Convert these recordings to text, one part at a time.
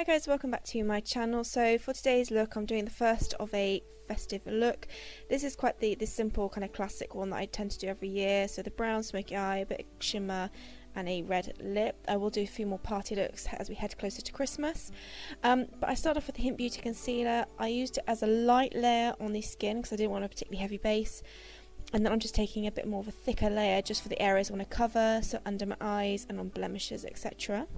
Hi guys, welcome back to my channel. So for today's look, I'm doing the first of a festive look. This is quite the simple kind of classic one that I tend to do every year. So the brown smoky eye, a bit of shimmer and a red lip. I will do a few more party looks as we head closer to Christmas. But I started off with the Hynt Beauty Concealer. I used it as a light layer on the skin because I didn't want a particularly heavy base. And then I'm just taking a bit more of a thicker layer just for the areas I want to cover, so under my eyes and on blemishes, etc.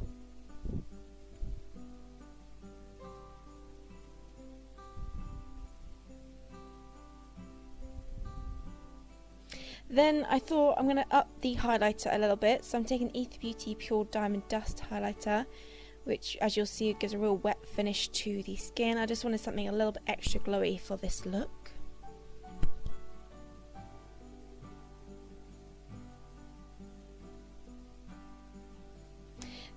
Then I thought I'm going to up the highlighter a little bit, so I'm taking Aether Beauty Pure Diamond Dust Highlighter, which as you'll see gives a real wet finish to the skin. I just wanted something a little bit extra glowy for this look.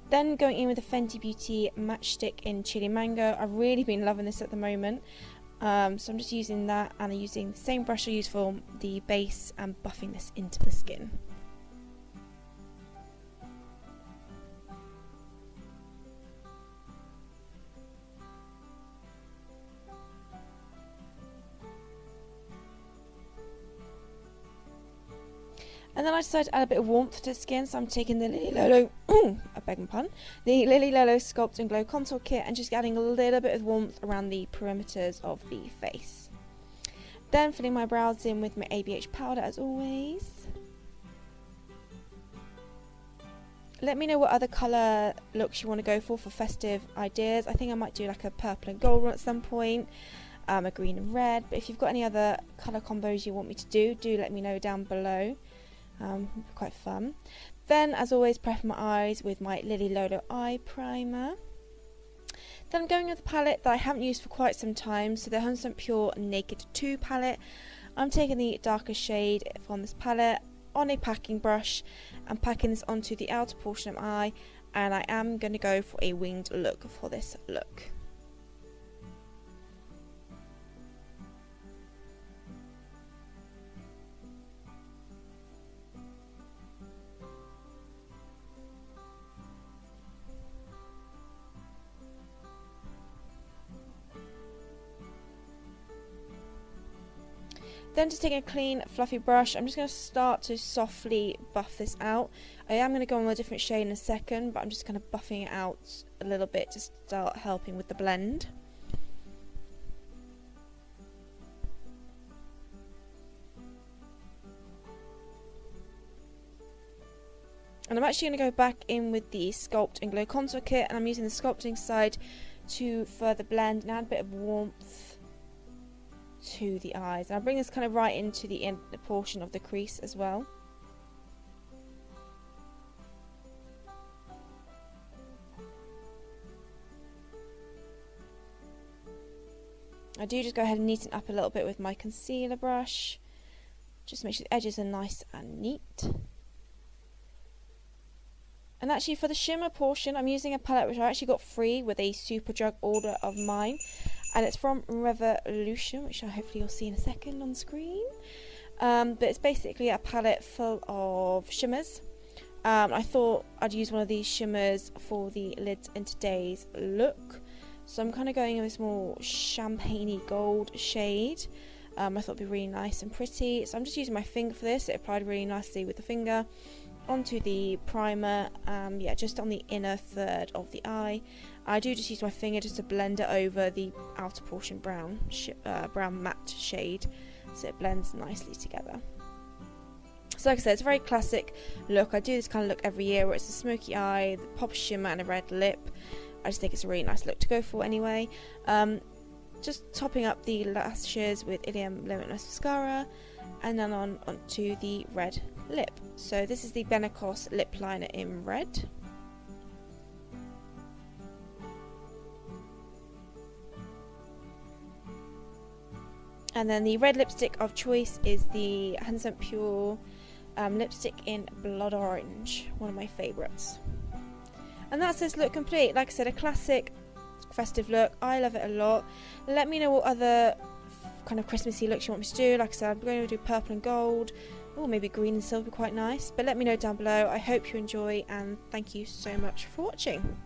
Then going in with the Fenty Beauty Matchstick in Chilli Mango. I've really been loving this at the moment. So I'm just using that, and I'm using the same brush I used for the base and buffing this into the skin. And then I decided to add a bit of warmth to the skin, so I'm taking the Lolo, I beg my pardon, the Lolo Sculpt and Glow Contour Kit and just adding a little bit of warmth around the perimeters of the face. Then filling my brows in with my ABH powder as always. Let me know what other colour looks you want to go for festive ideas. I think I might do like a purple and gold one at some point, a green and red, but if you've got any other colour combos you want me to do let me know down below. Quite fun. Then as always prepping my eyes with my Lolo eye primer. Then I'm going with a palette that I haven't used for quite some time, so the 100% Pure Naked 2 palette. I'm taking the darker shade from this palette on a packing brush and packing this onto the outer portion of my eye, and I am going to go for a winged look for this look. Then just taking a clean fluffy brush, I'm just going to start to softly buff this out. I am going to go on a different shade in a second, but I'm just kind of buffing it out a little bit to start helping with the blend. And I'm actually going to go back in with the Sculpt and Glow Contour Kit, and I'm using the sculpting side to further blend and add a bit of warmth to the eyes. And I'll bring this kind of right into the portion of the crease as well. I do just go ahead and neaten up a little bit with my concealer brush, just to make sure the edges are nice and neat. And actually for the shimmer portion, I'm using a palette which I actually got free with a Superdrug order of mine. And it's from Revolution, which hopefully you'll see in a second on screen. But it's basically a palette full of shimmers. I thought I'd use one of these shimmers for the lids in today's look. So I'm kind of going in this more champagne-y gold shade. I thought it'd be really nice and pretty. So I'm just using my finger for this. It applied really nicely with the finger onto the primer, yeah, just on the inner third of the eye. I do just use my finger just to blend it over the outer portion brown matte shade, so it blends nicely together. So like I said, it's a very classic look. I do this kind of look every year where it's a smoky eye, the pop shimmer and a red lip. I just think it's a really nice look to go for anyway. Just topping up the lashes with Ilia Limitless Mascara, and then onto the red lip. So this is the Benecos Lip Liner in red. And then the red lipstick of choice is the 100% Pure lipstick in Blood Orange, one of my favourites. And that's this look complete. Like I said, a classic festive look. I love it a lot. Let me know what other kind of Christmassy looks you want me to do. Like I said, I'm going to do purple and gold, or maybe green and silver, quite nice. But let me know down below. I hope you enjoy, and thank you so much for watching.